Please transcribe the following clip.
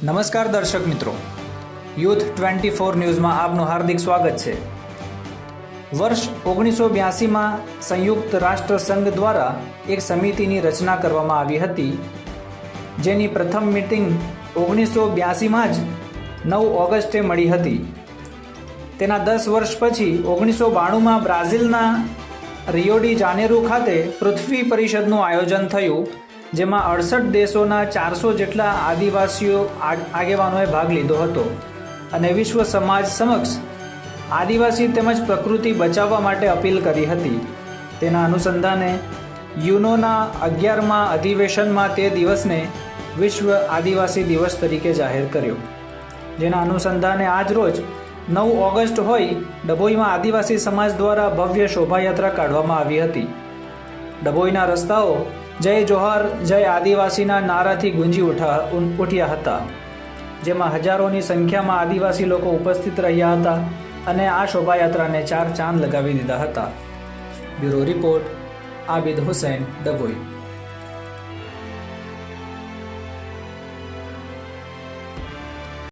નમસ્કાર દર્શક મિત્રો, યુથ 24 ન્યૂઝમાં આપનું હાર્દિક સ્વાગત છે। વર્ષ 1982માં સંયુક્ત રાષ્ટ્ર સંઘ દ્વારા એક સમિતિની રચના કરવામાં આવી હતી, જેની પ્રથમ મીટિંગ 1982માં જ 9 ઓગસ્ટે મળી હતી। તેના 10 વર્ષ પછી 1992માં બ્રાઝિલના રિયો ડી જાનેરો ખાતે પૃથ્વી પરિષદનું આયોજન થયું, જેમાં 68 દેશોના 400 જેટલા આદિવાસીઓ આગેવાનોએ ભાગ લીધો હતો અને વિશ્વ સમાજ સમક્ષ આદિવાસી તેમજ પ્રકૃતિ બચાવવા માટે અપીલ કરી હતી। તેના અનુસંધાને યુનોના 11મા અધિવેશનમાં તે દિવસને વિશ્વ આદિવાસી દિવસ તરીકે જાહેર કર્યો, જેના અનુસંધાને આજ રોજ 9 ઓગસ્ટ હોય ડભોઈમાં આદિવાસી સમાજ દ્વારા ભવ્ય શોભાયાત્રા કાઢવામાં આવી હતી। ડભોઈના રસ્તાઓ જય જોહાર જય આદિવાસીના નારાથી ગુંજી ઉઠ્યા હતા, જેમાં હજારોની સંખ્યામાં આદિવાસી લોકો ઉપસ્થિત રહ્યા હતા અને આ શોભાયાત્રાને 4 ચાંદ લગાવી દીધા હતા। Bureau report, Abid Hussain, Dabhoi.